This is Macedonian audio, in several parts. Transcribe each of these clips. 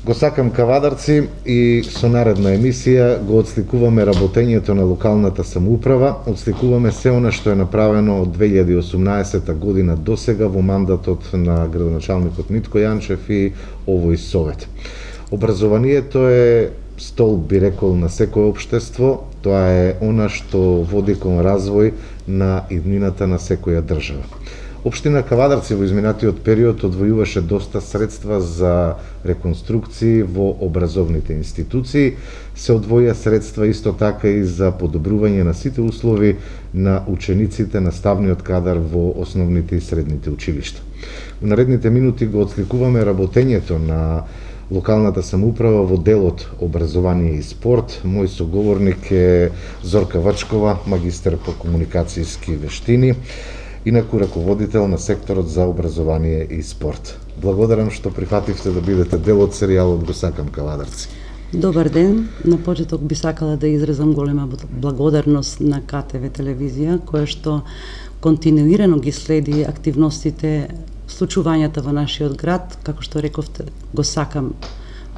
Го сакам кавадарци и со наредна емисија го отсликуваме работењето на локалната самоуправа, отсликуваме се она што е направено од 2018 година до сега во мандатот на градоначалникот Митко Јанчев и овој совет. Образованието е столб, би рекол, на секое општество, тоа е она што води кон развој на иднината на секоја држава. Општина Кавадарци во изминатиот период одвојуваше доста средства за реконструкции во образовните институции. Се одвоја средства исто така и за подобрување на сите услови на учениците, наставниот кадар во основните и средните училишта. Во наредните минути го отсликуваме работењето на локалната самоуправа во делот образование и спорт. Мој соговорник е Зорка Вачкова, магистер по комуникацијски вештини, инаку раководител на секторот за образование и спорт. Благодарам што прифативте да бидете дел од серијалот Го сакам Кавадарци. Добар ден. На почеток би сакала да изразам голема благодарност на КТВ телевизија, која што континуирано ги следи активностите, случувањата во нашиот град. Како што рековте, го сакам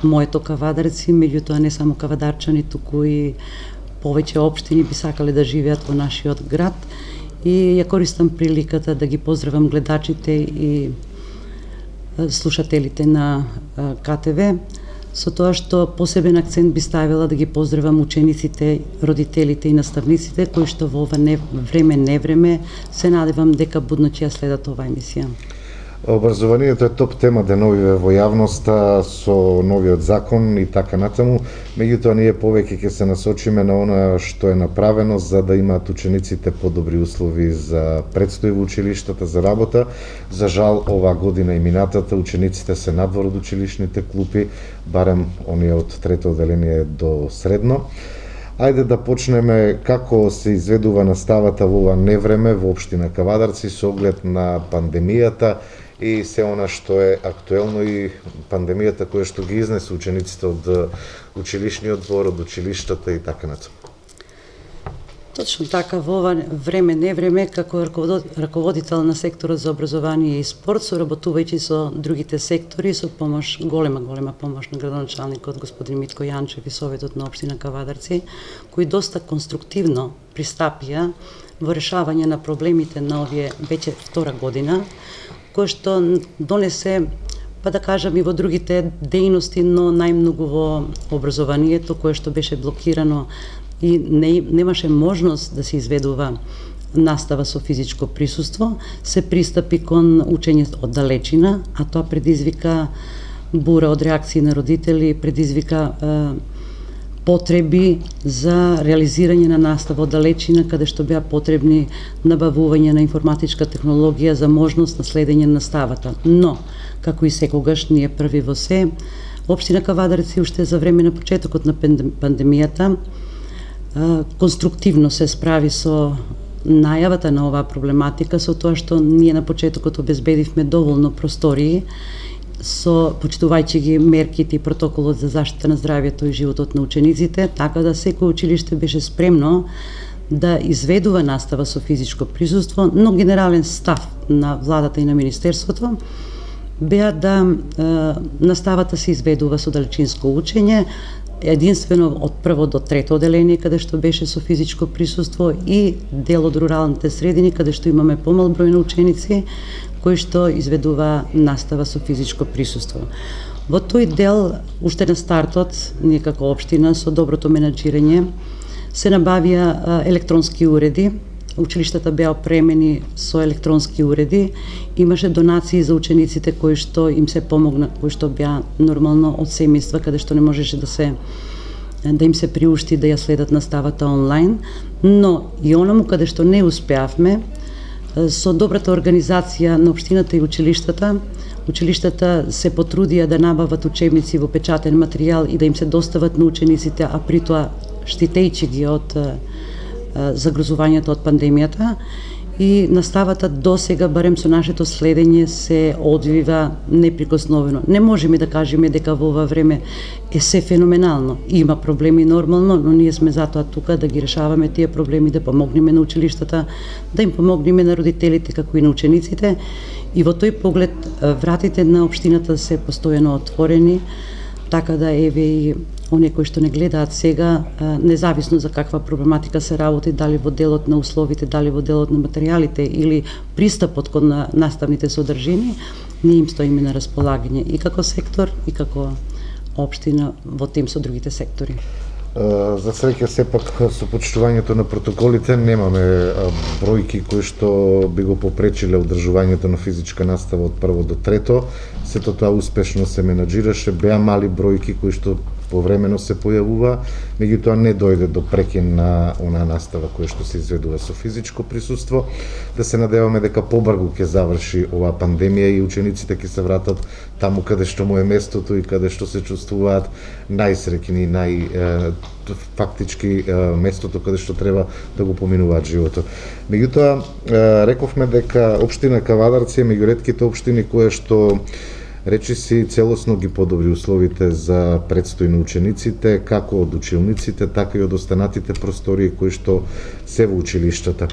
моето Кавадарци, меѓутоа не само кавадарчани, туку и повеќе општини би сакале да живеат во нашиот град. И ја користам приликата да ги поздравам гледачите и слушателите на КТВ, со тоа што посебен акцент би ставила да ги поздравам учениците, родителите и наставниците, кои што во ова невреме се надевам дека будно ќе ја следат оваа емисија. Образованието е топ тема деновиве во јавноста со новиот закон и така натаму, меѓутоа ние повеќе ќе се насочиме на она што е направено за да имаат учениците подобри услови за предстој во училиштата, за работа. За жал, оваа година и минатата учениците се надвор од училишните клупи, барем оние од трето оделение до средно. Ајде да почнеме како се изведува наставата во ова невреме во општина Кавадарци со оглед на пандемијата и се она што е актуелно и пандемијата која што ги изнесе учениците од училишниот двор, од училиштата и така натаму. Точно така, во ова невреме, како раководител на секторот за образование и спорт, соработувајќи со другите сектори, со помош, голема помош на градоначалникот господин Митко Јанчев и Советот на општина Кавадарци, кои доста конструктивно пристапија во решавање на проблемите на овие веќе втора година, кој што донесе, па да кажам, и во другите дејности, но најмногу во образованието, кое што беше блокирано и немаше можност да се изведува настава со физичко присуство, се пристапи кон учење од далечина, а тоа предизвика бура од реакции на родители, предизвика потреби за реализирање на настава од далечина, каде што беа потребни набавување на информатичка технологија за можност на следење на наставата. Но, како и секогаш, ние први во се, општина Кавадарци уште за време на почетокот на пандемијата конструктивно се справи со најавата на оваа проблематика, со тоа што ние на почетокот обезбедивме доволно простории, почитувајќи ги мерките и протоколот за заштита на здравјето и животот на учениците, така да секој училиште беше спремно да изведува настава со физичко присуство, но генерален став на владата и на министерството беа да наставата се изведува со далечинско учење, единствено од прво до трето оделение, каде што беше со физичко присуство, и дел од руралните средини, каде што имаме помал број на ученици кои што изведува настава со физичко присуство. Во тој дел, уште на стартот, ние како општина со доброто менаџирање се набавија електронски уреди. Училиштата беа опремени со електронски уреди, имаше донации за учениците кои што им се помогна, кои што беа нормално од семејства каде што не можеше да им се приушти да ја следат наставата онлайн, но и онаму каде што не успеавме, со добрата организација на општината и училиштата се потрудија да набават учебници во печатен материјал и да им се достават на учениците, а при тоа штитејќи ги од загрозувањето од пандемијата, и наставата до сега, барем со нашето следење, се одвива неприкосновено. Не можеме да кажеме дека во ова време е се феноменално. Има проблеми нормално, но ние сме затоа тука да ги решаваме тие проблеми, да помогнеме на училиштата, да им помогнеме на родителите како и на учениците. И во тој поглед вратите на општината се постојано отворени, така да еве и оние кои што не гледаат сега, независно за каква проблематика се работи, дали во делот на условите, дали во делот на материјалите или пристапот кон наставните содржини, ние им стоиме на располагање и како сектор и како општина во тим со другите сектори. За среќа сепак со почитувањето на протоколите немаме бројки кои што би го попречиле одржувањето на физичка настава од прво до трето. Сето тоа успешно се менаџираше, беа мали бројки кои што повремено се појавува, меѓутоа не дојде до прекин на онаа настава која што се изведува со физичко присуство. Да се надеваме дека побрзо ќе заврши оваа пандемија и учениците ќе се вратат таму каде што му е местото и каде што се чувствуваат најсреќни, фактички местото каде што треба да го поминуваат животот. Меѓутоа рековме дека општина Кавадарци е меѓу ретките општини која што речиси целосно ги подобри условите за предстој на учениците, како од училниците, така и од останатите простории кои што се во училиштата.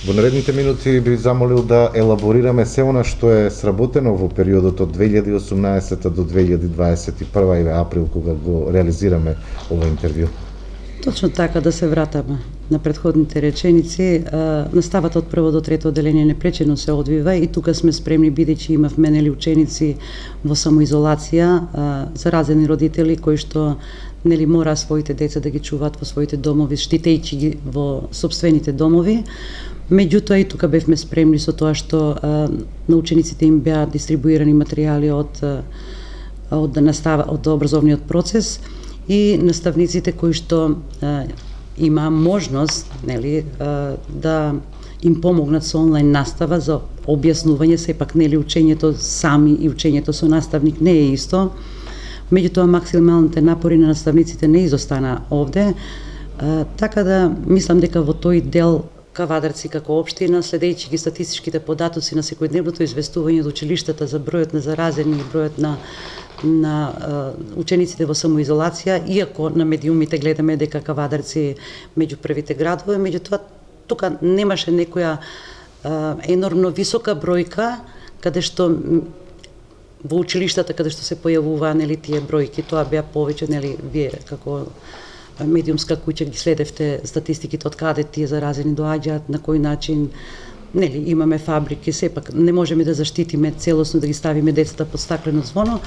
Во наредните минути би замолил да елаборираме се она што е сработено во периодот од 2018 до 2021 и април, кога го реализираме ова интервју. Точно така, да се вратаме на претходните реченици. Наставата од прво до трето одделение непречено се одвива и тука сме спремни, бидејќи имавме ученици во самоизолација, заразени родители кои што мора своите деца да ги чуваат во своите домови, штитејќи ги во собствените домови. Меѓутоа и тука бевме спремни со тоа што на учениците им беа дистрибуирани материјали од образовниот процес и наставниците кои што има можност, да им помогнат со онлайн настава за објаснување, сепак учењето сами и учењето со наставник не е исто. Меѓутоа максималните напори на наставниците не изостана овде, така да мислам дека во тој дел Кавадарци како општина, следејќи ги статистичките податоци на секојдневното известување од училиштата за бројот на заразени и бројот на учениците во самоизолација, иако на медиумите гледаме дека Кавадарци меѓу првите градови, меѓутоа тука немаше некоја енормно висока бројка каде што во училиштата каде што се појавуваа тие бројки, тоа беа повеќе вие како медиумска куќа ги следевте статистиките од каде тие заразени доаѓаат, на кој начин, имаме фабрики, сепак не можеме да заштитиме целосно, да ги ставиме децата под стаклено звоно,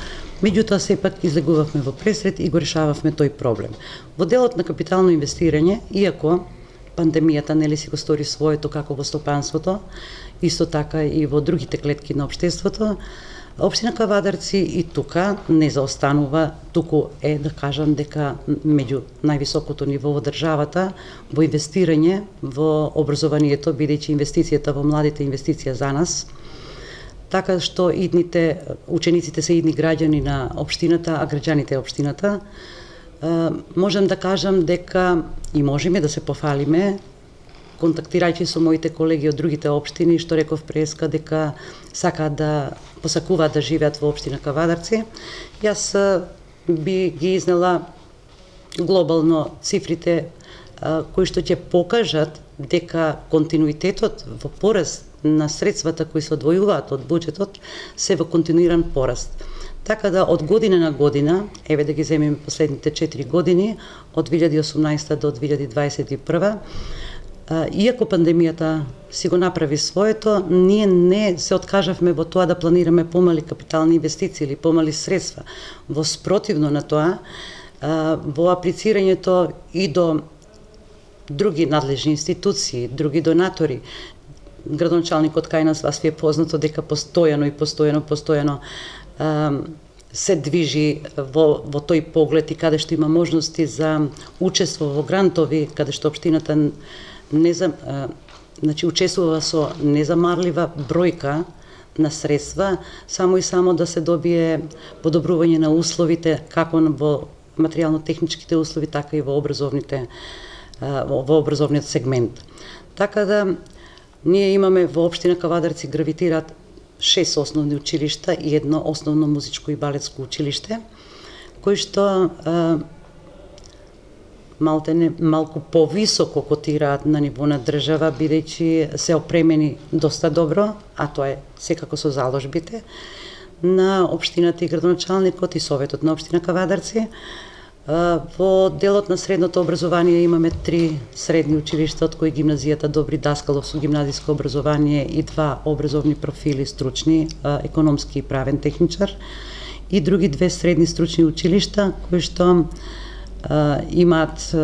меѓутоа сепак излегувавме во пресред и го решававме тој проблем. Во делот на капитално инвестирање, иако пандемијата си го стори своето како во стопанството, исто така и во другите клетки на општеството, општина Кавадарци и тука не заостанува, туку е да кажам дека меѓу највисокото ниво во државата во инвестирање во образованието, бидејќи инвестицијата во младите инвестиција за нас, така што учениците се идни граѓани на општината, а граѓаните општината. Можам да кажам дека и можеме да се пофалиме, контактирајќи со моите колеги од другите општини, што реков преска дека посакуваат да живеат во општина Кавадарци. Јас би ги изнела глобално цифрите кои што ќе покажат дека континуитетот во пораст на средствата кои се одвојуваат од буџетот се во континуиран пораст. Така да од година на година, еве да ги земеме последните 4 години, од 2018 до 2021, иако пандемијата си го направи своето, ние не се откажавме во тоа да планираме помали капитални инвестиции или помали средства. Во спротивно на тоа, во аплицирањето и до други надлежни институции, други донатори, градоначалникот кај нас, вас ви е познато дека постојано се движи во тој поглед и каде што има можности за учество во грантови, каде што општината учествува со незамарлива бројка на средства, само и само да се добие подобрување на условите, како во материјално-техничките услови, така и во образовниот сегмент. Така да, ние имаме во општина Кавадарци гравитираат 6 основни училишта и едно основно музичко и балетско училиште, кои што малку повисоко котираат на ниво на држава, бидејќи се опремени доста добро, а тоа е секако со заложбите. на општината и градоначалникот и советот на општина Кавадарци. Во делот на средното образование имаме 3 средни училишта, од кои гимназијата Добри Даскалов со гимназиско образование и 2 образовни профили стручни, економски и правен техничар, и други 2 средни стручни училишта кои што имаат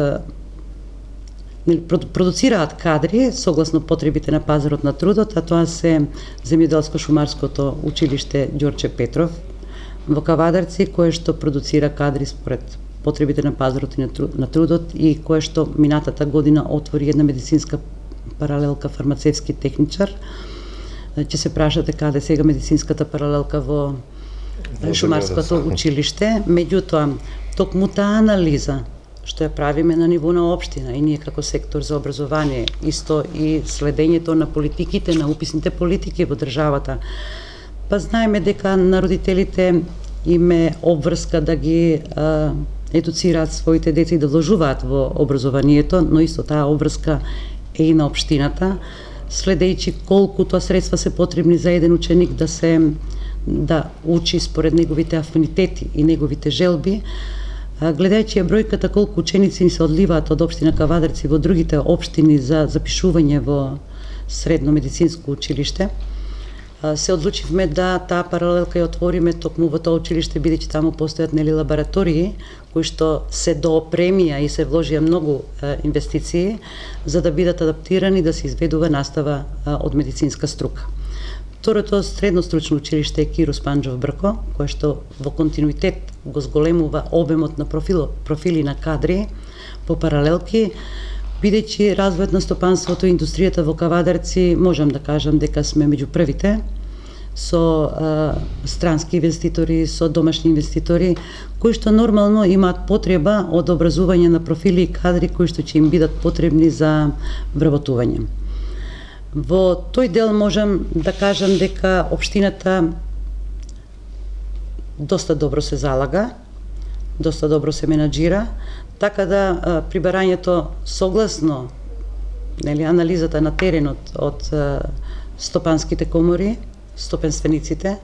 продуцираат кадри согласно потребите на пазарот на трудот, а тоа се Земјоделско-шумарското училиште Ѓорче Петров во Кавадарци, кое што продуцира кадри според потребите на пазарот и на трудот, и кое што минатата година отвори една медицинска паралелка фармацевски техничар. Ќе се прашате каде сега медицинската паралелка во Шумарското училиште. Меѓутоа, токму таа анализа што ја правиме на ниво на општина и ние како сектор за образование, исто и следењето на политиките, на уписните политики во државата, па знаеме дека на родителите име обврска да ги едуцираат своите деца и да вложуваат во образованието, но исто таа обврска е и на општината, следејќи колку тоа средства се потребни за еден ученик да учи според неговите афинитети и неговите желби. Гледајќи ја бројката колку ученици ни се одливаат од општина Кавадарци во другите општини за запишување во средно медицинско училиште, се одлучивме да таа паралелка ја отвориме токму во тоа училиште, бидејќи таму постојат лаборатории кои што се доопремија и се вложија многу инвестиции за да бидат адаптирани да се изведува настава од медицинска струка. Второто средно стручно училиште е Кирос Панџов Брко, кое што во континуитет го зголемува обемот на профили на кадри по паралелки, бидејќи развојот на стопанството и индустријата во Кавадарци, можам да кажам дека сме меѓу првите, со странски инвеститори, со домашни инвеститори, кои што нормално имаат потреба од образување на профили и кадри кои што ќе им бидат потребни за вработување. Во тој дел можам да кажам дека општината доста добро се залага, доста добро се менаџира, така да прибарањето согласно анализата на теренот од стопанските комори, стопенствениците,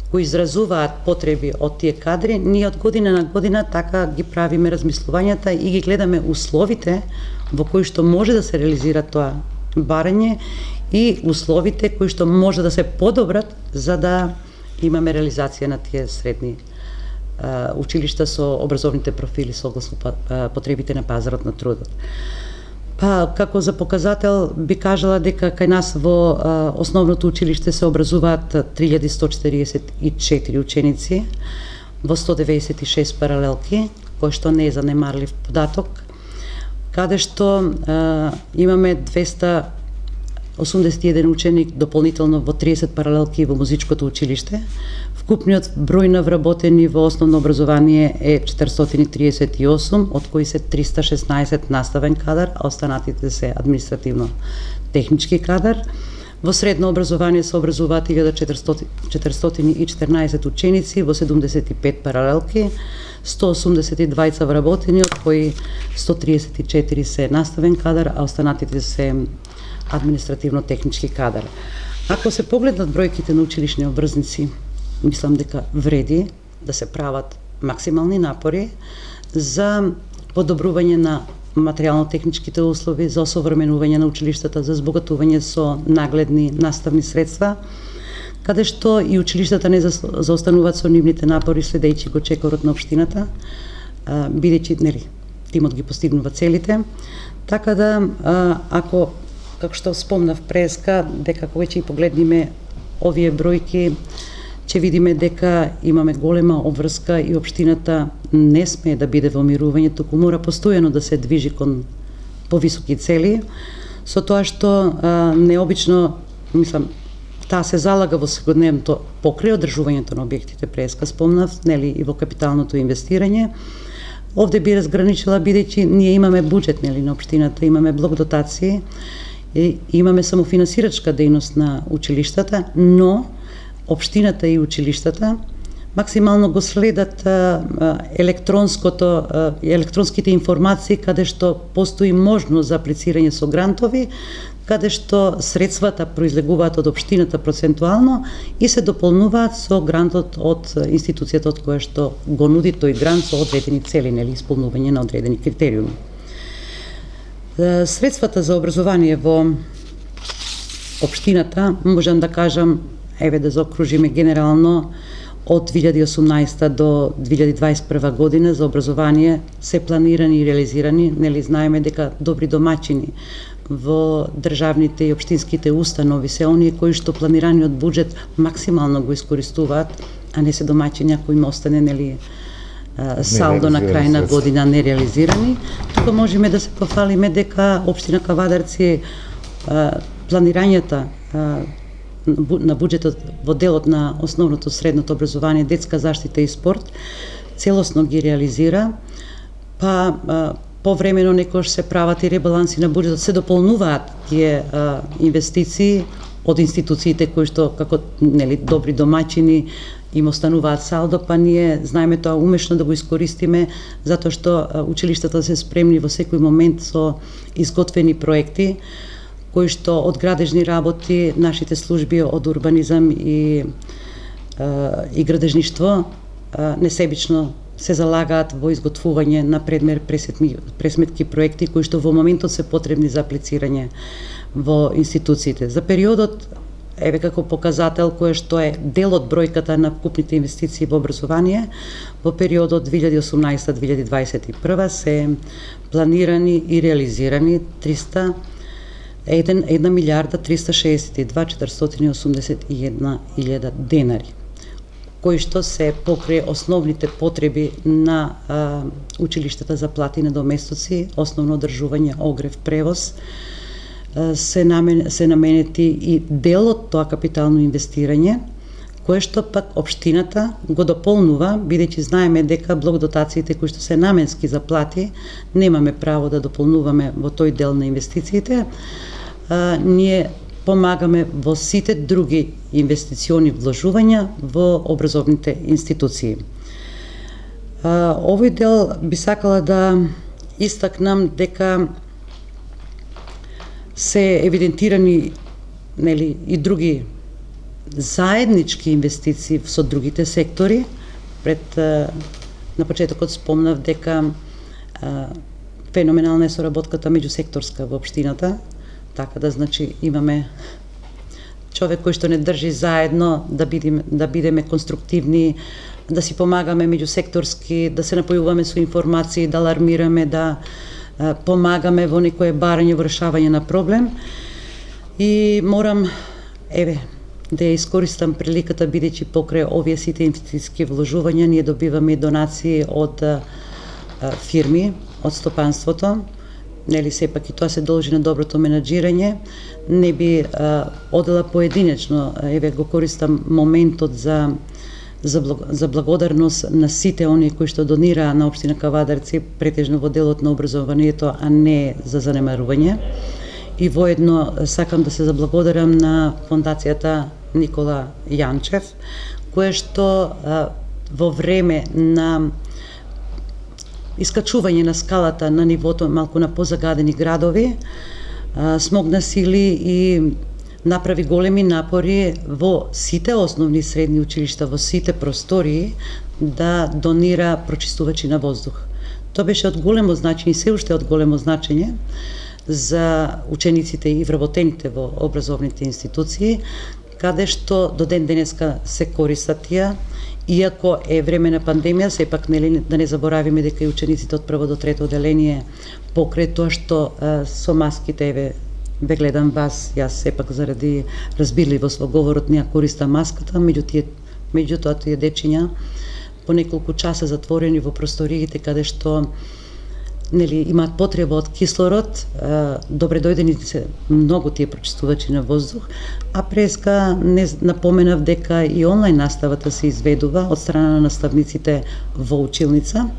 кои изразуваат потреби од тие кадри, ние од година на година така ги правиме размислувањата и ги гледаме условите во кои што може да се реализира тоа барање и условите кои што може да се подобрат за да имаме реализација на тие средни училишта со образовните профили согласно потребите на пазарот на трудот. Па, како за показател би кажала дека кај нас во основното училиште се образуваат 3144 ученици во 196 паралелки, кој што не е занемарлив податок, каде што имаме 281 ученик дополнително во 30 паралелки во музичкото училиште. Вкупниот број на вработени во основно образование е 438, од кои се 316 наставен кадар, а останатите се административно-технички кадар. Во средно образование се образуваат 1414 ученици во 75 паралелки, 182 вработени, од кои 134 се наставен кадар, а останатите се административно-технички кадар. Ако се погледнат бројките на училишни обврзници, мислам дека вреди да се прават максимални напори за подобрување на материјално-техничките услови, за осовременување на училиштата, за збогатување со нагледни наставни средства, каде што и училиштата не заостануваат со нивните напори следејќи го чекорот на општината, бидејќи тимот ги постигнува целите. Така да, ако, како што спомнав преска, дека кога ќе погледниме овие бројки, ќе видиме дека имаме голема обврска и општината не смее да биде во мирување, туку мора постојано да се движи кон повисоки цели, со тоа што необично, мислам, таа се залага во секојдневното покрај одржувањето на објектите, преска спомнав, и во капиталното инвестирање. Овде би разграничила бидејќи ние имаме буџет на општината, имаме блок дотации, и имаме самофинансирачка дејност на училиштата, но општината и училиштата максимално го следат електронските информации каде што постои можност за аплицирање со грантови, каде што средствата произлегуваат од општината процентуално и се дополнуваат со грантот од институцијата од која што го нуди тој грант со одредени цели, нели, исполнување на одредени критериуми. Средствата за образование во општината, можам да кажам, еве да заокружиме генерално, од 2018 до 2021 година за образование се планирани и реализирани, нели знаеме дека добри домаќини во државните и општинските установи се оние кои што планираниот буџет максимално го искористуваат, а не се домаќини кои им остане, нели, салдо на крај на година нереализирани. Тука можеме да се пофалиме дека општина Кавадарци планирањата на буџетот во делот на основното средното образование, детска заштита и спорт целосно ги реализира, па повремено некош се прават и ребаланси на буџетот, се дополнуваат тие инвестиции од институциите кои што како, нели, добри домаќини им остануваат салдо, па ние знаеме тоа умешно да го искористиме, затоа што училиштата се спремни во секој момент со изготвени проекти, кои што од градежни работи, нашите служби од урбанизам и градежништво несебично се залагаат во изготвување на предмер пресметки проекти кои што во моментот се потребни за аплицирање во институциите. За периодот, еве како показател кој што е дел од бројката на вкупните инвестиции во образование, во периодот 2018-2021 се планирани и реализирани 1 милиарда 362 481 илјада денари, кои што се покрај основните потреби на училиштата за плати и недоместоци, основно одржување, огрев, превоз, се наменети и дел од тоа капитално инвестирање, кое што пак општината го дополнува, бидејќи знаеме дека блок-дотациите кои што се наменски за плати, немаме право да дополнуваме во тој дел на инвестициите. Ние помагаме во сите други инвестициони вложувања во образовните институции. Овој дел би сакала да истакнам дека се евидентирани, нели, и други заеднички инвестиции со другите сектори. На почетокот спомнав дека феноменална е соработката меѓусекторска во општината, така да, значи, имаме човек кој што не држи заедно да бидеме конструктивни, да си помагаме меѓусекторски, да се напојуваме со информации, да алармираме, да помагаме во некое барање, во решавање на проблем. И морам, еве, да ја искористам приликата, бидејќи покрај овие сите инвестициски вложувања ние добиваме донации од фирми, од стопанството. Нели, сепак и тоа се должи на доброто менаџирање. Не би одела поединечно, еве го користам моментот за благодарност на сите оние кои што донираа на општина Кавадарци, претежно во делот на образованието, а не за занемарување. И воедно сакам да се заблагодарам на фондацијата Никола Јанчев, кое што во време на искачување на скалата на нивото малку на позагадени градови, смогна сили и направи големи напори во сите основни и средни училишта, во сите простории, да донира прочистувачи на воздух. Тоа беше од големо значење и се уште од големо значење за учениците и вработените во образовните институции, каде што до ден денеска се користат тие. Иако е време на пандемија, сепак, нели, да не заборавиме дека и учениците од прво до трето оделение, покрај тоа што со маските, еве, ве гледам вас, јас сепак заради разбирливост во говорот не ја користам маската, меѓутоа тие дечиња по неколку часа затворени во просториите каде што, нели, имаат потреба од кислород, добре дојдени се многу тие прочистувачи на воздух, а преска не напоменав дека и онлайн наставата се изведува од страна на наставниците во училница.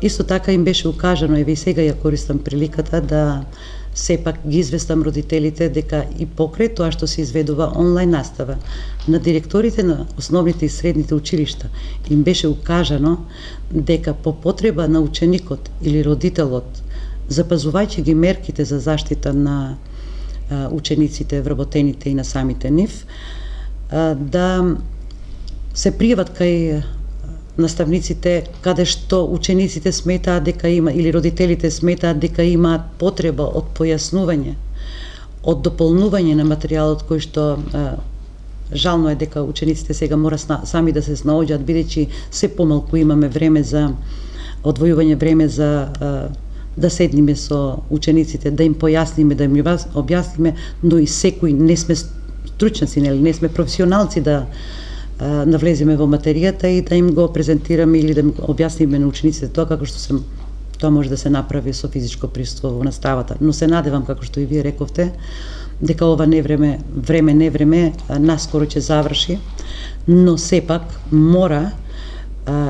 Исто така им беше укажано, еве и сега ја користам приликата да сепак ги известам родителите дека и покрај тоа што се изведува онлайн настава на директорите на основните и средните училишта им беше укажано дека по потреба на ученикот или родителот, запазувајќи ги мерките за заштита на учениците, вработените и на самите нив, да се пријават кај наставниците каде што учениците сметаат дека има или родителите сметаат дека имаат потреба од појаснување, од дополнување на материјалот кој што жално е дека учениците сега мора сами да се снаоѓаат, бидејќи се помалку имаме време за одвојување време за да седниме со учениците, да им појасниме, да им објасниме, но и секој не сме стручници, не сме професионалци да навлеземе во материјата и да им го презентираме или да им објасниме на учениците тоа како што тоа може да се направи со физичко присуство во наставата. Но се надевам, како што и вие рековте, дека ова не време наскоро ќе заврши, но сепак мора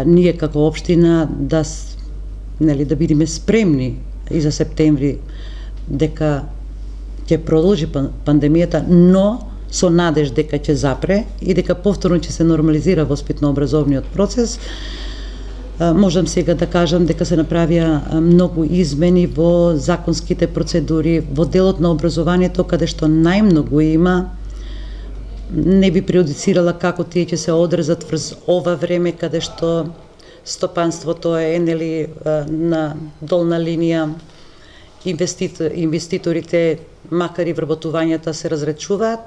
ние како општина да бидеме спремни и за септември дека ќе продолжи пандемијата, но со надеж дека ќе запре и дека повторно ќе се нормализира воспитно-образовниот процес. Можам сега да кажам дека се направија многу измени во законските процедури, во делот на образованието, каде што најмногу има. Не би преодицирала како тие ќе се одрезат врз ова време каде што стопанството е на долна линија, инвеститорите, макар и вработувањата се разречуваат,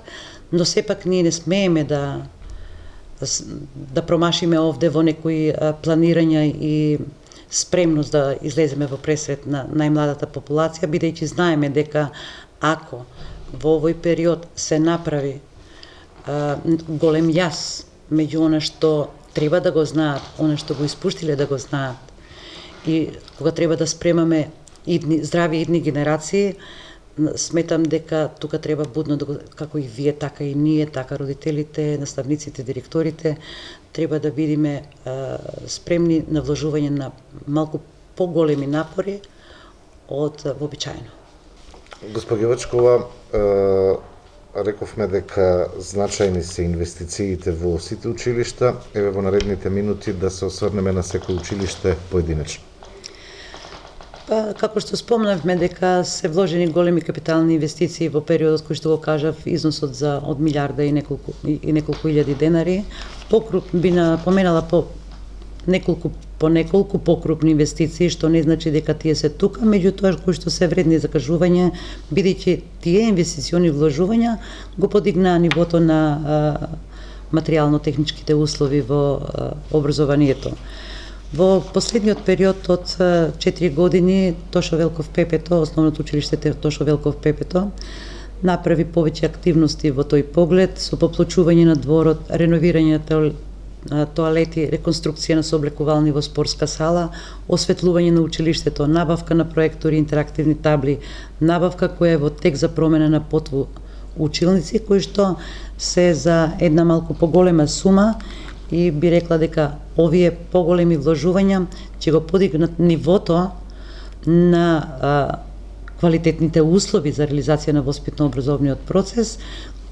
но сепак ние не смееме да промашиме овде во некои планирања и спремност да излеземе во пресрет на најмладата популација, бидејќи знаеме дека ако во овој период се направи голем јас меѓу она што треба да го знаат, она што го испуштиле да го знаат, и кога треба да спремаме здрави идни генерации, сметам дека тука треба будно, како и вие, така и ние, така родителите, наставниците, директорите, треба да бидеме спремни на вложување на малку поголеми напори од вообичаено. Госпоѓа Вачкова, рековме дека значајни се инвестициите во сите училишта. Еве во наредните минути да се осврнеме на секој училиште поединечно. Како што спомнавме дека се вложени големи капитални инвестиции во периодот кој што го кажав, износот од милиарда и неколку илјади денари, би напоменала по неколку покрупни инвестиции, што не значи дека тие се тука, меѓутоа кои што се вредни за кажување, бидејќи тие инвестициони вложувања го подигнаа нивото на материјално-техничките услови во образованието. Во последниот период од 4 години Тошо Велков Пепето, основното училиште Тошо Велков Пепето, направи повеќе активности во тој поглед, со поплочување на дворот, реновирање на тоалети, реконструкција на сооблекувални во спортска сала, осветлување на училиштето, набавка на проектори, интерактивни табли, набавка која е во тек за промена на потву училници, кои што се за една малку поголема сума, и би рекла дека овие поголеми вложувања ќе го подигнат нивото на квалитетните услови за реализација на воспитно-образовниот процес,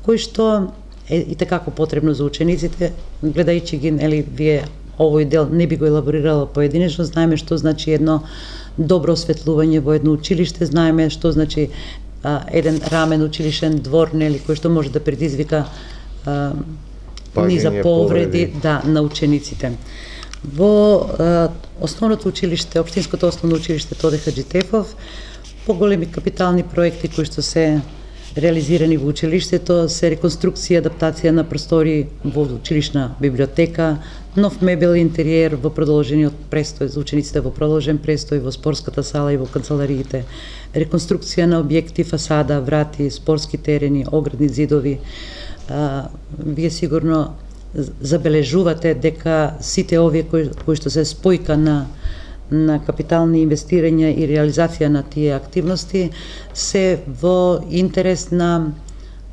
кој што е и такако потребно за учениците. Гледајќи ги, вие овој дел не би го елаборирала поединечно, знаеме што значи едно добро осветлување во едно училиште, знаеме што значи еден рамен училишен двор, кој што може да предизвика низа повреди на учениците. Во основното училиште, општинското основно училиште Тоде Хаџитефов, поголеми капитални проекти кои што се реализирани во училиштето се реконструкција и адаптација на простори во училишна библиотека, нов мебел и интериер во продолжениот престој за учениците, во продолжен престој во спортската сала и во канцелариите, реконструкција на објекти, фасада, врати, спортски терени, оградни зидови. Вие сигурно забележувате дека сите овие кои што се спојка на капитални инвестирања и реализација на тие активности се во интерес на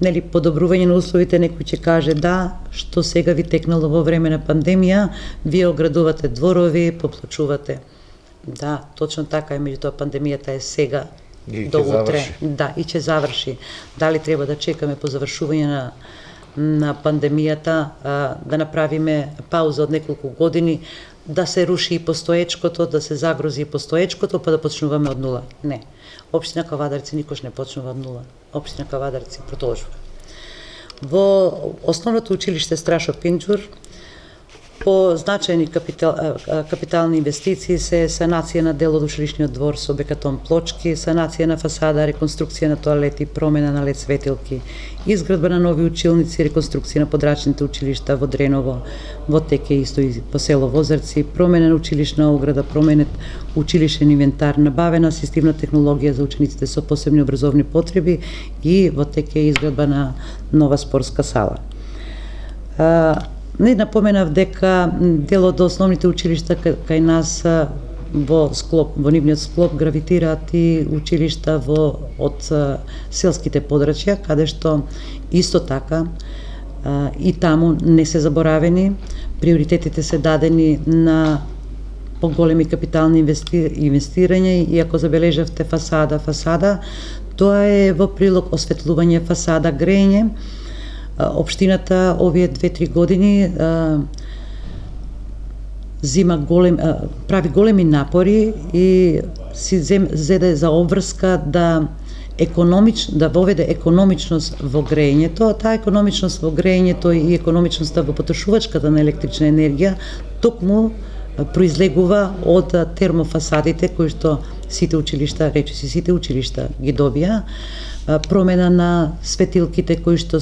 подобрување на условите. Некој ќе каже да, што сега ви текнало во време на пандемија, вие оградувате дворови, поплочувате. Да, точно така е, меѓутоа пандемијата е сега до утре. Да, и ќе заврши. Дали треба да чекаме по завршување на пандемијата, да направиме пауза од неколку години, да се руши и постоечкото, да се загрози и постоечкото, па да почнуваме од нула. Не. Општина Кавадарци никош не почнува од нула. Општина Кавадарци продолжува. Во основното училиште Страшо Пинџур по значајни капитални инвестиции се санација на дел од училишниот двор со бекатон плочки, санација на фасада, реконструкција на тоалети, промена на лед светилки, изградба на нови училници, реконструкција на подрачните училишта во Дреново, во Теке исто и по село Возарци, промена на училишна ограда, променет училишен инвентар, набавена асистивна технологија за учениците со посебни образовни потреби и во Теке изградба на нова спортска сала. Не напоменав дека дел од основните училишта кај нас во нивниот склоп гравитираат и училишта од селските подрачја, каде што исто така и таму не се заборавени, приоритетите се дадени на поголеми капитални инвестирања и ако забележавте фасада, тоа е во прилог осветлување фасада, грејење. Општината овие 2-3 години прави големи напори и си зеде за обврска да воведе економичност во грејењето. Таа економичност во грејењето и економичноста во потрошувачката на електрична енергија токму произлегува од термофасадите кои што сите училишта ги добија, промена на светилките кои што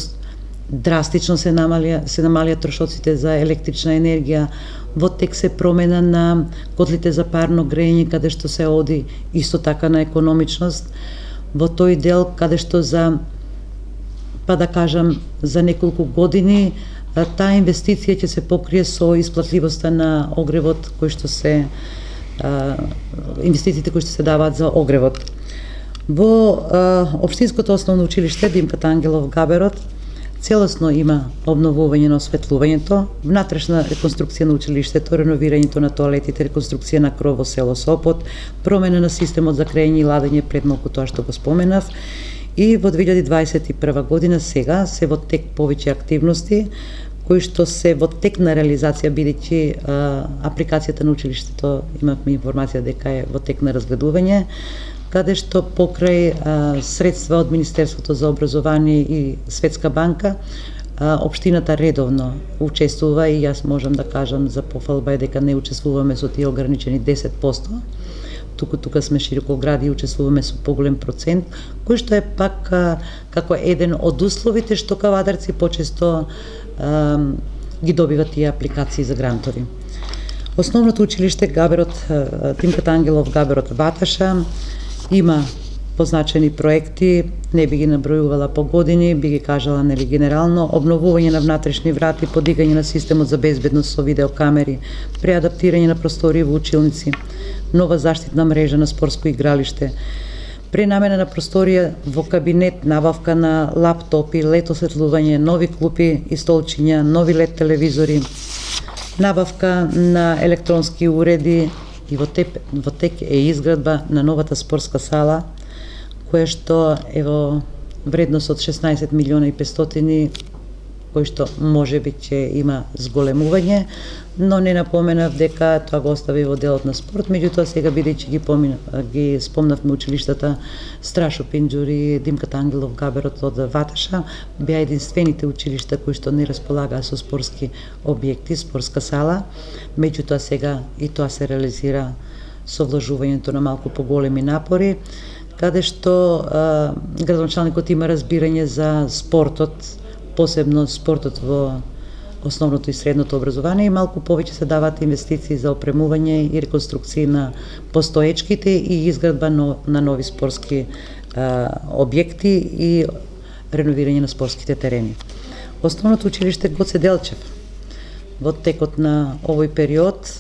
драстично се намалија трошоците за електрична енергија, во Тек се промена на котлите за парно грејење, каде што се оди исто така на економичност, во тој дел каде што за неколку години таа инвестиција ќе се покрие со исплатливоста на огревот инвестициите кои што се даваат за огревот. Во Општинското основно училиште Димката Ангелов Габерот целосно има обновување на осветлувањето, внатрешна реконструкција на училиштето, реновирањето на тоалетите, реконструкција на кров во село Сопот, промена на системот за грејење и ладење, пред малку тоа што го споменав, и во 2021 година сега се во тек повеќе активности кои што се во тек на реализација, бидејќи апликацијата на училиштето имавме информација дека е во тек на разгледување, каде што покрај средства од Министерството за образование и Светска банка, општината редовно учествува и јас можам да кажам за пофалба е дека не учествуваме со тие ограничени 10%, тука сме широкогради и учествуваме со поголем процент, кој што е пак како еден од условите што кавадарци почесто ги добиват тие апликации за грантови. Основното училиште Димката Ангелов Габерот Ваташа има позначени проекти, не би ги набројувала по години, би ги кажала генерално, обновување на внатрешни врати, подигање на системот за безбедност со видеокамери, преадаптирање на простории во училници, нова заштитна мрежа на спортско игралиште, пренамена на просторија во кабинет, набавка на лаптопи, лед осветлување, нови клупи и столчиња, нови лед телевизори, набавка на електронски уреди и во тек е изградба на новата спортска сала, која што е во вредност од 16 милиона и 500, кој што можеби ќе има зголемување, но не напоменав дека тоа го остави во делот на спорт, меѓутоа сега бидејќи ги спомнавме училиштата Страшо Пинџур и Димката Ангелов Габерот од Ваташа, беа единствените училишта кои што не располагаа со спортски објекти, спортска сала, меѓутоа сега и тоа се реализира со вложувањето на малку поголеми напори, каде што градоначалникот има разбирање за спортот, посебно спортот во основното и средното образование и малку повеќе се даваат инвестиции за опремување и реконструкции на постоечките и изградба на нови спортски објекти и реновирање на спортските терени. Основното училиште Гоце Делчев во текот на овој период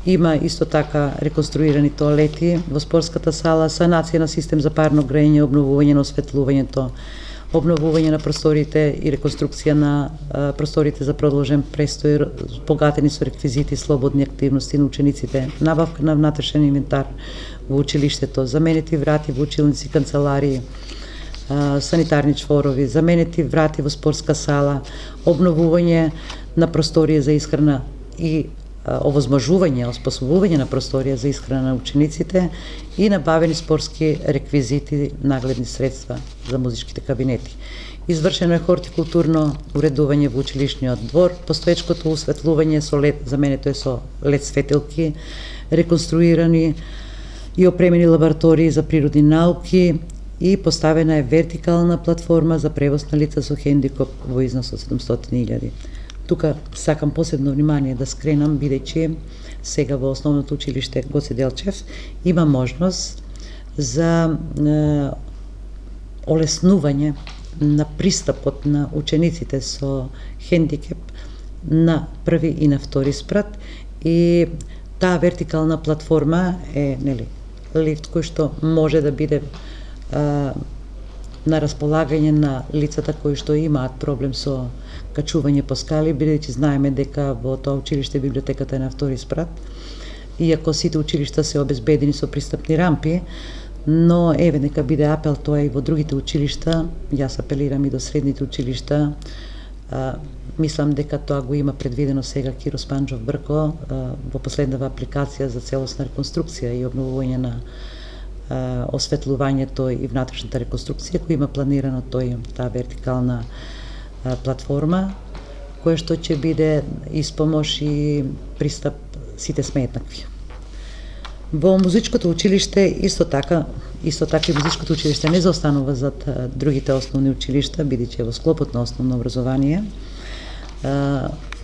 има исто така реконструирани тоалети во спортската сала, санација на систем за парно грејење, обновување на осветлувањето, обновување на просториите и реконструкција на просториите за продолжен престој, богатени со реквизити, слободни активности на учениците, набавка на внатрешен инвентар во училиштето, заменети врати во училници, канцеларии, санитарни чворови, заменети врати во спортска сала, обновување на просторија за исхрана и овозможување, оспособување на просторија за исхрана на учениците и набавени спортски реквизити, нагледни средства за музичките кабинети. Извршено е хортикултурно уредување во училишниот двор, постоечкото осветлување со лед, за мене тоа е со лед светилки, реконструирани и опремени лаборатории за природни науки и поставена е вертикална платформа за превоз на лица со хендикап во износ од 700.000. Тука сакам посебно внимание да скренам, бидејќи сега во основното училиште Гоце Делчев има можност за олеснување на пристапот на учениците со хендикеп на први и на втори спрат, и таа вертикална платформа е лифт кој што може да биде на располагање на лицата кои што имаат проблем со качување по скали, бидејќи знаеме дека во тоа училиште библиотеката е на втори спрат, иако сите училишта се обезбедени со пристапни рампи, но еве нека биде апел тоа и во другите училишта. Јас апелирам и до средните училишта. Мислам дека тоа го има предвидено сега Киро Спанџов Брко во последнава апликација за целосна реконструкција и обновување на осветлувањето и внатрешната реконструкција, кој има планирано таа вертикална платформа, која што ќе биде испомош и пристап, сите сме еднакви. Во музичкото училиште исто така и музичкото училиште не заостанува зад другите основни училишта, бидејќи во склопот на основно образование,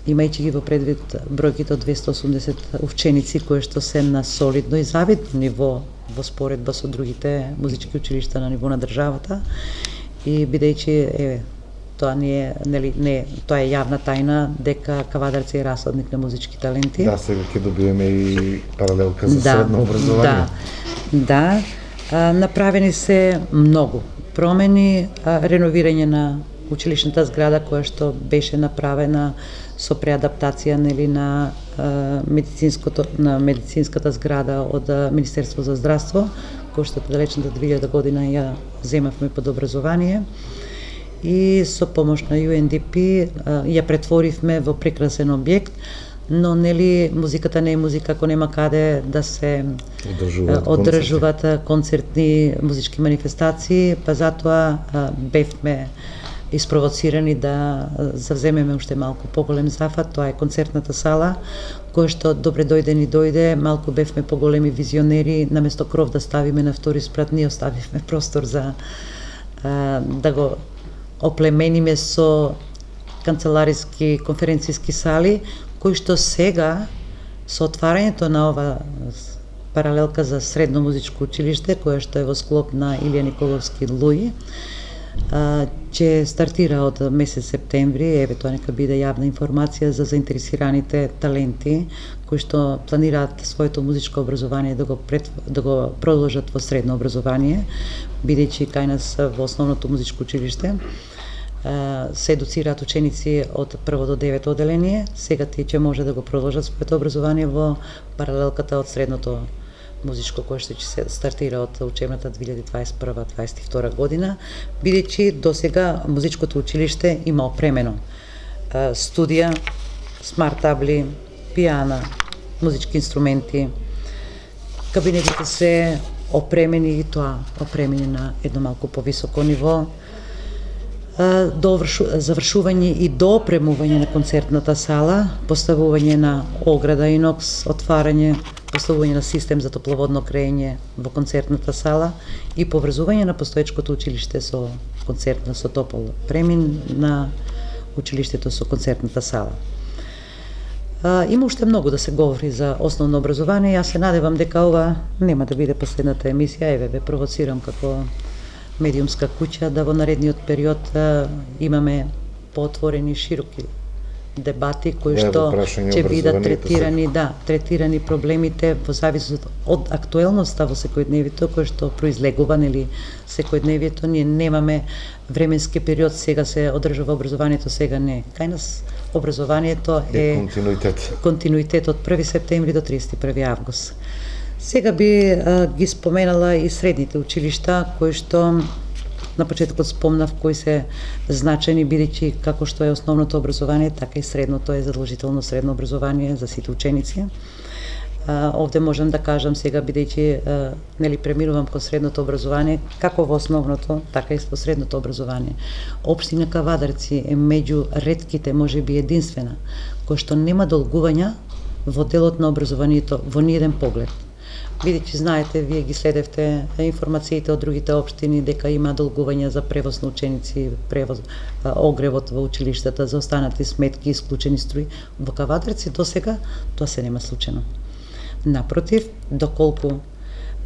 имајќи ги во предвид бројките од 280 ученици кои што се на солидно и завидно ниво во споредба со другите музички училишта на ниво на државата, и бидејќи тоа тоа е јавна тајна дека Кавадарци е расадник на музички таленти. Да, сега ќе добиеме и паралелка за средно образование. Да, направени се многу промени, реновирање на училишната зграда која што беше направена со преадаптација на медицинската зграда од Министерство за здравство, која што далечната 2000 година ја земавме под образование, и со помош на UNDP ја претворивме во прекрасен објект, но музиката не е музика ако нема каде да се одржуваат концертни музички манифестации, па затоа бевме испровоцирани да завземеме уште малку поголем зафат, тоа е концертната сала, која што добре дојде, малку бевме поголеми визионери, наместо кров да ставиме на втори спрат, ние оставивме простор за да го оплемениме со канцелариски конференциски сали, кои што сега со отварањето на ова паралелка за средно музичко училиште, која што е во склоп на Илија Николовски Луи, ќе стартира од месец септември. Еве тоа нека биде јавна информација за заинтересираните таленти кои што планираат своето музичко образование да го продолжат во средно образование, бидејќи кај нас во основното музичко училиште се едуцираат ученици од прво до 9 оделение. Сега тие ќе може да го продолжат своето образование во паралелката од средното музичко, кој што ќе се стартира од учебната 2021-2022 година, бидејќи досега музичкото училиште има опремено студија, смарт табли, пијана, музички инструменти. Кабинетите се опремени, и тоа опремени на едно малку повисоко ниво. До завршување и доопремување на концертната сала, поставување на ограда инокс, отварање, поставување на систем за топловодно грејење во концертната сала и поврзување на постоечкото училиште со топол премин на училиштето со концертната сала. Има уште многу да се говори за основно образование. Јас се надевам дека ова нема да биде последната емисија. Еве ве провоцирам како медиумска куќа да во наредниот период имаме поотворени широки дебати кои што ќе бидат третирани проблемите во зависност од актуелноста во секојдневието кој што произлегува секојдневието. Ние немаме временски период, сега се одржува образованието, сега не. Кај нас образованието е континуитет од 1 септември до 31 август. Сега би ги споменала и средните училишта кои што на почетокот спомнав кои се значени, бидејќи како што е основното образование, така и средното е задолжително средно образование за сите ученици. Овде можам да кажам сега, бидејќи нели преминувам кон средното образование, како во основното, така и во средното образование. Општина Кавадарци е меѓу ретките, можеби единствена, која што нема долгувања во делот на образованието во ниеден поглед. Бидејќи знаете, вие ги следевте информациите од другите општини дека има долгувања за превоз на ученици, превоз огревот во училиштата, за останати сметки, исклучени струи. Во Кавадарци досега тоа се нема случено. Напротив, доколку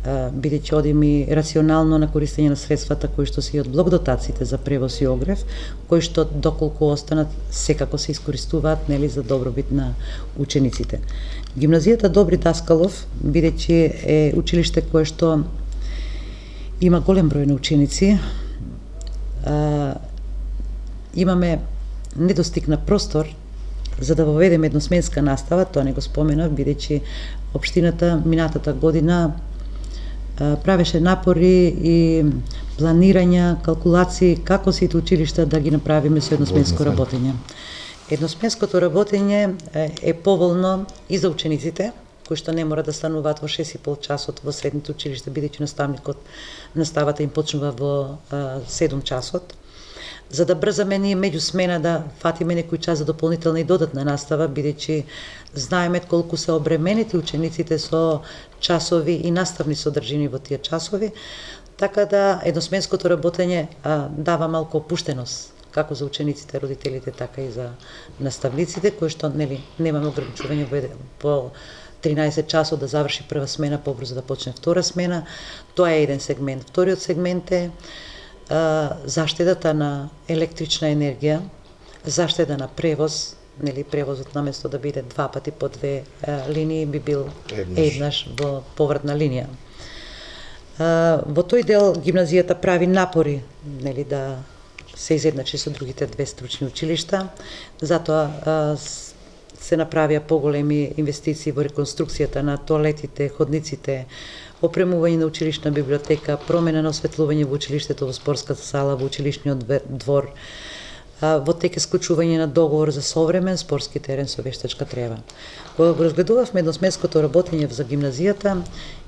бидејќи одиме рационално на користење на средствата кои што се и од блок дотациите за превоз и огрев, кои што доколку останат секако се искористуваат нели за добробит на учениците. Гимназијата Добри Даскалов, бидејќи е училиште кое што има голем број на ученици, имаме недостиг на простор за да воведеме едносменска настава, тоа не го споменав, бидејќи општината минатата година правеше напори и планирања, калкулации како сите училишта да ги направиме со едносменско работење. Едносменското работење е поволно и за учениците, кои што не мора да стануваат во 6,5 часот во средните училишта, бидејќи наставата им почнува во 7 часот. За да брзаме ние меѓу смена да фатиме некој час за дополнителна и додатна настава, бидејќи знаеме колку се обременети учениците со часови и наставни содржини во тие часови, така да едносменското работење дава малку опуштеност како за учениците, родителите, така и за наставниците, кои што нели немаме ограничување во 13 часот да заврши прва смена, побрзо да почне втора смена. Тоа е еден сегмент. Вториот сегмент е заштедата на електрична енергија, заштеда на превоз, нели превозот наместо да биде 2 пати по 2 линии би бил еднаш во повратна линија. Во тој дел гимназијата прави напори нели да се изедначи со другите две стручни училишта, затоа се направија поголеми инвестиции во реконструкцијата на тоалетите, ходниците, опремување на училишна библиотека, промена на осветлување во училиштето, во спортската сала, во училишниот двор, во тек е склучување на договор за современ спортски терен со вештачка трева. Кога го разгледувавме едносменското работење за гимназијата,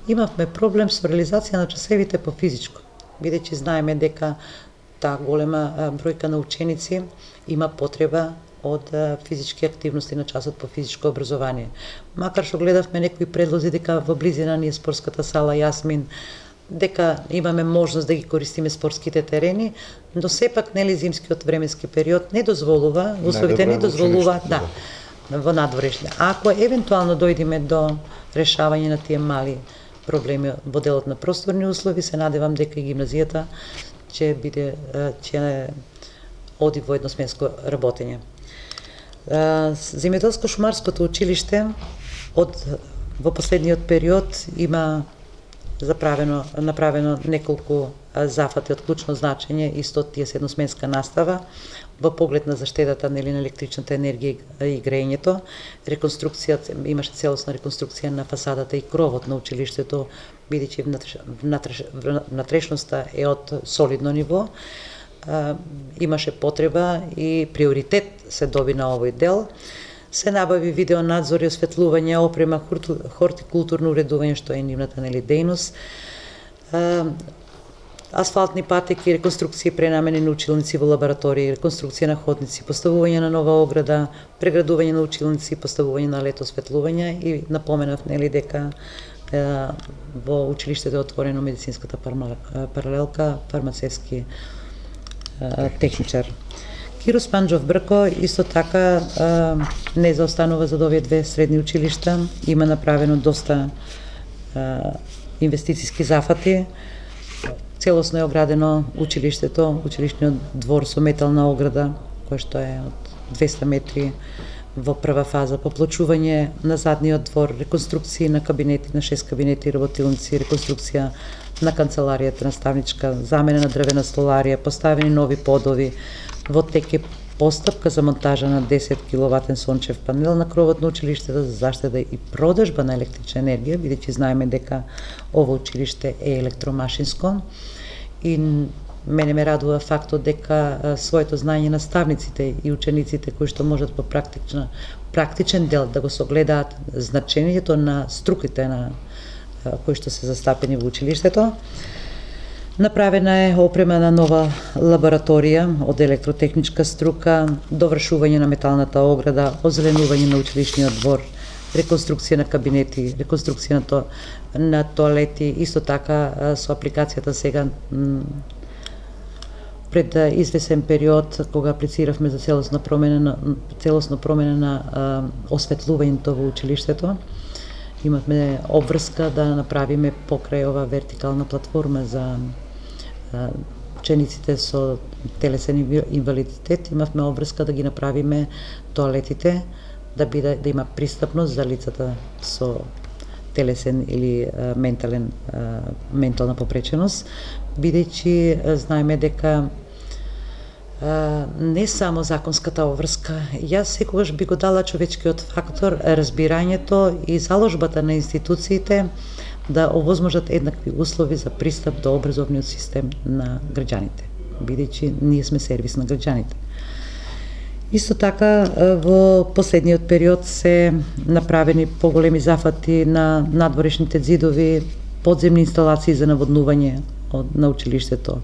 имавме проблем со реализација на часовите по физичко, бидејќи знаеме дека таа голема бројка на ученици има потреба од физички активности на часот по физичко образование. Макар што гледавме некои предлози дека во близина ни е спортската сала Јасмин, дека имаме можност да ги користиме спортските терени, но сепак нели зимскиот временски период не дозволува, условите не дозволуваат во надворешње. Ако евентуално дојдеме до решавање на тие мали проблеми во делот на просторни услови, се надевам дека и гимназијата ќе оди во едносменско работење. Земјоделско-шумарското училиште во последниот период има направено неколку зафати од клучно значење, исто тие се едносменска настава, во поглед на заштедата нели на електричната енергија и грејењето. Реконструкцијата имаше целосна реконструкција на фасадата и кровот на училиштето, бидејќи внатрешноста е од солидно ниво. Имаше потреба и приоритет се доби на овој дел. Се набави видеонадзор и осветлување, опрема, хортикултурно уредување, што е нивната нели дејност, асфалтни патеки, реконструкција и пренамени на училници во лаборатории, реконструкција на ходници, поставување на нова ограда, преградување на училници, поставување на лед осветлување и напоменав нели дека во училиштето е отворено медицинската паралелка, фармацевски техничар. Киро Спанџов Брко исто така не заостанува за овие две средни училишта, има направено доста инвестициски зафати. Целосно е оградено училиштето, училишниот двор со метална ограда, која што е од 200 метри во прва фаза, поплочување на задниот двор, реконструкција на кабинети, на 6 кабинети работилници, реконструкција на канцеларијата наставничка, замена на дрвена столарија, поставени нови подови, во тек е постапка за монтажа на 10 киловатен сончев панел на кровот на училиштето за заштеда и продажба на електрична енергија, бидејќи знаеме дека ово училиште е електромашинско и мене ме радува фактот дека своето знаење наставниците и учениците кои што можат по практичен дел да го согледаат значењето на струките на кои што се застапени во училиштето. Направена е опремена нова лабораторија од електротехничка струка, довршување на металната ограда, озеленување на училишниот двор, реконструкција на кабинети, реконструкција на тоалети, исто така со апликацијата сега пред извесен период кога аплициравме за целосно промене на осветлувањето во училиштето, имавме обврска да направиме покрај ова вертикална платформа за учениците со телесен инвалидитет, имавме обврска да ги направиме тоалетите да има пристапност за лицата со телесен или ментална попреченост, бидејќи знаеме дека не само законската обврска, јас секогаш би го дала човечкиот фактор, разбирањето и заложбата на институциите да овозможат еднакви услови за пристап до образовниот систем на граѓаните, бидејќи ние сме сервис на граѓаните. Исто така, во последниот период се направени поголеми зафати на надворешните ѕидови, подземни инсталации за наводнување на училиштето,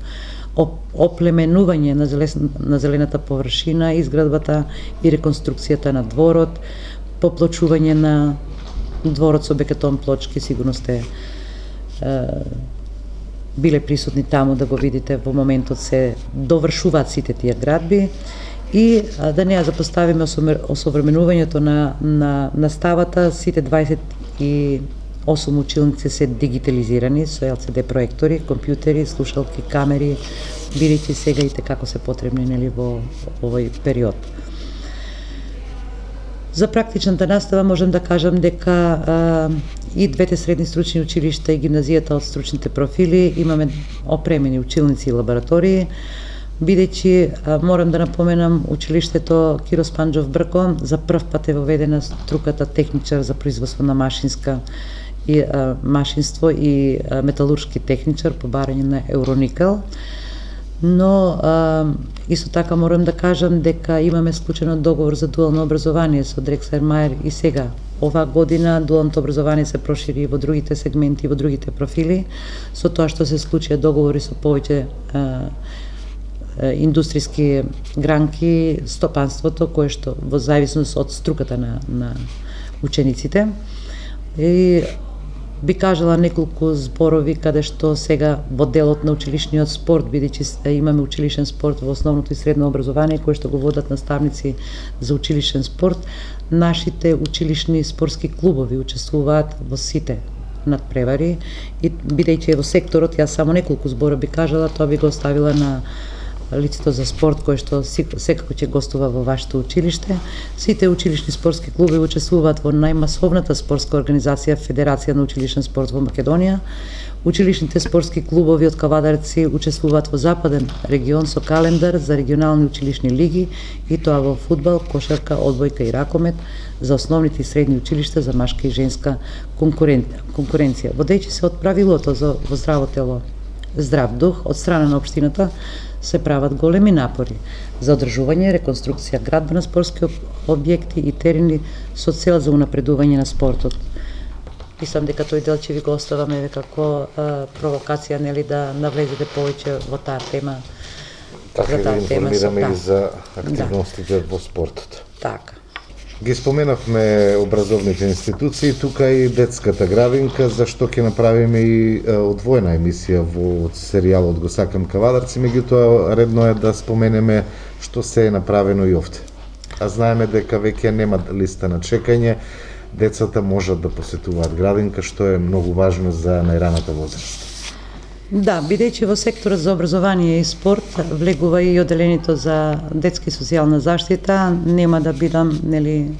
оплеменување на зелената површина, изградбата и реконструкцијата на дворот, поплочување на дворот со бекетон плочки, сигурно сте биле присутни таму да го видите, во моментот се довршуваат сите тие градби и да не ја запоставиме осовременувањето на наставата, сите 28 училници се дигитализирани со LCD проектори, компјутери, слушалки, камери, бидејќи сега и како се потребни во овој период. За практичната настава можам да кажам дека и двете средни стручни училишта и гимназијата од стручните профили имаме опремени училници и лаборатории, бидејќи морам да напоменам училиштето Кирос Панџов Брко за прв пат е воведена струката техничар за производство на машинство и металуршки техничар по барање на Евроникел. Но исто така морам да кажам дека имаме склучено договор за дуално образование со Дрексler Мајер и сега оваа година дуалното образование се прошири во другите сегменти, во другите профили, со тоа што се склучија договори со повеќе индустријски гранки, стопанството, кое што во зависност од струката на учениците. И би кажала неколку зборови каде што сега во делот на училишниот спорт, бидејќи имаме училишен спорт во основното и средно образование, кое што го водат наставници за училишен спорт, нашите училишни спортски клубови учествуваат во сите надпревари и бидејќи е во секторот, јас само неколку збора би кажала, тоа би го оставила на лицето за спорт кој што секако ќе гостува во вашето училиште. Сите училишни спортски клуби учествуваат во најмасовната спортска организација Федерација на училишен спорт во Македонија. Училишните спортски клубови од Кавадарци учествуваат во западен регион со календар за регионални училишни лиги и тоа во фудбал, кошарка, одбојка и ракомет за основните и средни училишта за машка и женска конкуренција. Водејќи се од правилото во здраво тело, здрав дух од страна на општината, се прават големи напори за одржување, реконструкција, градба на спортски објекти и терени со цел за унапредување на спортот. Мислам дека тој дел ќе ви го оставаме како провокација, нели, да навлезете повеќе во таа тема. Така да информираме и за активностите во спортот. Така. Ги споменавме образовните институции, тука и детската градинка, зашто ќе направиме и одвоена емисија во серијалот Го сакам Кавадарци, меѓутоа редно е да споменеме што се е направено и овде. А знаеме дека веќе нема листа на чекање, децата можат да посетуваат градинка, што е многу важно за најраната возраст. Да, бидејќи во секторот за образование и спорт влегува и оделението за детска и социјална заштита, нема да бидам, нели,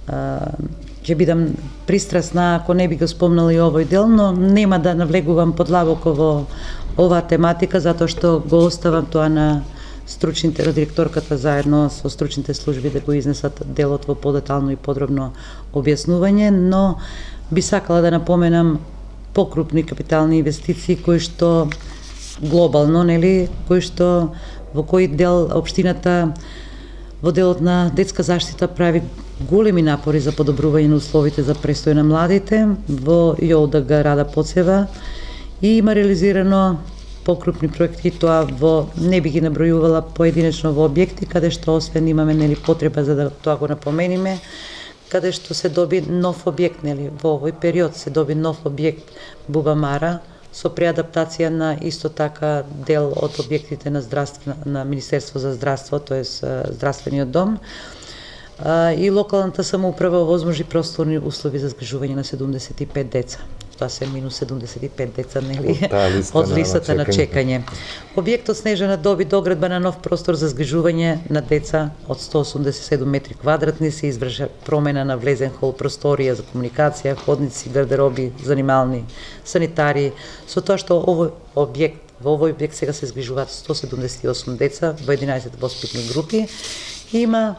ќе бидам пристрасна ако не би го спомнала и овој дел, но нема да навлегувам подлабоко во оваа тематика, затоа што го оставам тоа на стручните, директорката заедно со стручните служби да го изнесат делот во подетално и подробно објаснување, но би сакала да напоменам покрупни капитални инвестиции кои што глобално, нели, во кој дел општината во делот на детска заштита прави големи напори за подобрување на условите за престој на младите во ЈОДГ Рада Поцева и има реализирано покрупни проекти, тоа не би ги набројувала поединечно во објекти каде што освен имаме нели потреба за да тоа го напомениме, каде што се доби нов објект, нели во овој период се доби нов објект Бубамара со преадаптација на исто така дел од објектите на Министерство за здравство, тоест здравствениот дом. И локалната самоуправа возможи просторни услови за згрижување на 75 деца. Тоа се минус 75 деца, нели, од листата на чекање. Објектот Снежана доби доградба на нов простор за згрижување на деца од 187 метри квадратни, се изврши промена на влезен хол, просторија за комуникација, ходници, гардероби, занимални, санитари, со тоа што во овој објект сега се згрижуваат 178 деца во 11 воспитни групи. Има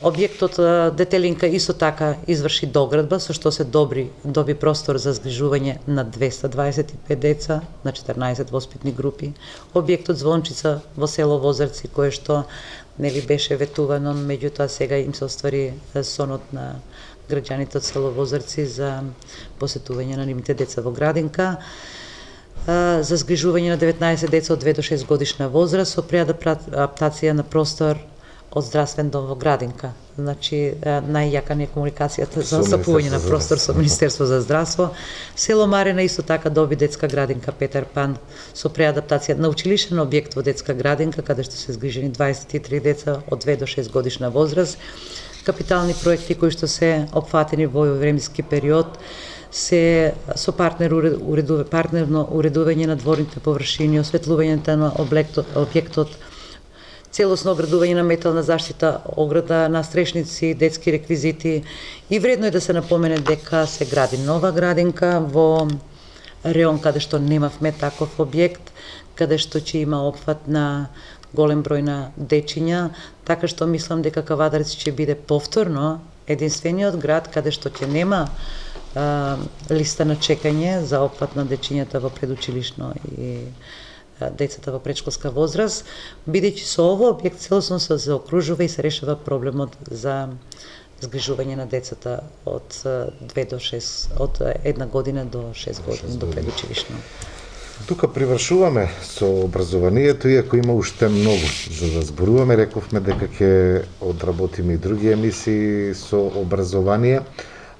објектот Детелинка исто така изврши доградба, со што се доби простор за згрижување на 225 деца на 14 воспитни групи. Објектот Звончица во село Возарци, кое што нели беше ветувано, меѓутоа сега им се оствари сонот на граѓаните од село Возарци за посетување на нивните деца во градинка. За згрижување на 19 деца од 2 до 6 годишна возраст со преадаптација на простор од здравствен дом во градинка. Значи, најјака не комуникацијата за стапување на простор со Министерство за здравство. Село Марина исто така доби детска градинка Петар Пан со преадаптација на училиштен објект во детска градинка, каде што се згрижени 23 деца од 2 до 6 годишна возраст. Капитални проекти кои што се опфатени во овој временски период се со партнерно уредување на дворните површини, осветлувањето на објектот, целосно оградување на метална заштита, ограда на стрешници, детски реквизити. И вредно е да се напомене дека се гради нова градинка во реон каде што немавме таков објект, каде што ќе има опфат на голем број на дечиња, така што мислам дека Кавадарец ќе биде повторно единствениот град каде што ќе нема листа на чекање за опфат на дечињата во предучилишно и децата во предшколска возраст, бидејќи со ово објект целосно се заокружува и се решава проблемот за згрижување на децата од 2 до 6, од 1 година до 6 години до предучилишно. Тука привршуваме со образованието, иако има уште многу за да зборуваме. Рековме дека ќе одработиме и други емисии со образование,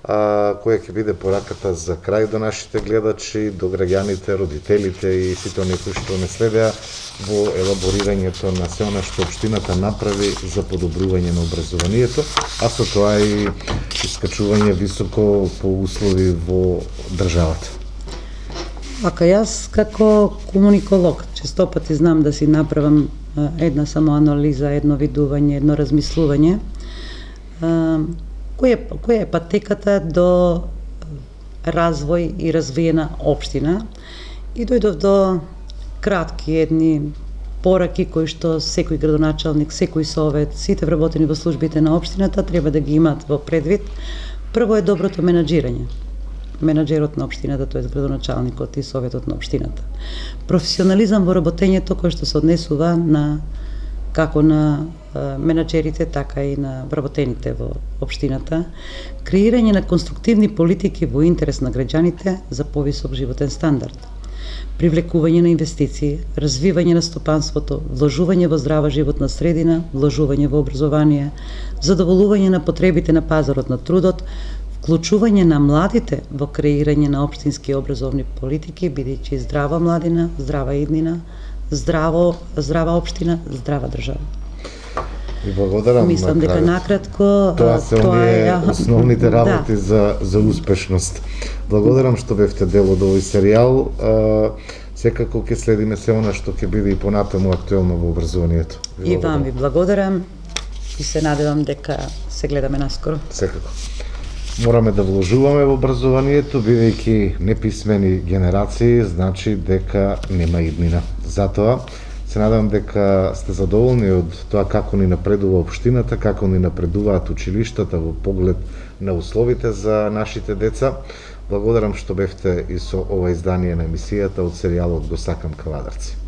која ќе биде пораката за крај до нашите гледачи, до граѓаните, родителите и сите оние кои што не следеа во елаборирањето на се она што општината направи за подобрување на образованието, а со тоа и искачување високо по услови во државата. Ака јас како комуниколог честопати знам да си направам една само анализа, едно видување, едно размислување. Која е патеката до развој и развиена општина, и дојдов до кратки едни пораки кои што секој градоначалник, секој совет, сите вработени во службите на општината треба да ги имаат во предвид. Прво е доброто менаџирање. Менаџерот на општината, тоест градоначалникот и советот на општината. Професионализам во работењето кој што се однесува на како на менаџерите, така и на вработените во општината, креирање на конструктивни политики во интерес на граѓаните за повисок животен стандард, привлекување на инвестиции, развивање на стопанството, вложување во здрава животна средина, вложување во образование, задоволување на потребите на пазарот на трудот, вклучување на младите во креирање на општински образовни политики, бидејќи здрава младина, здрава иднина, здрава општина, здрава држава. И благодарам. Мислам дека накратко тоа се оние основните работи за успешност. Благодарам што бевте дел од овој серијал. Секако ќе следиме се она што ќе биде и понатаму актуелно во образованието. И вам ви благодарам и се надевам дека се гледаме наскоро. Секако. Мораме да вложуваме во образованието, бидејќи неписмени генерации, значи дека нема иднина. Затоа се надам дека сте задоволни од тоа како ни напредува општината, како ни напредуваат училиштата во поглед на условите за нашите деца. Благодарам што бевте и со ова издание на емисијата од серијалот Го сакам кавадарци.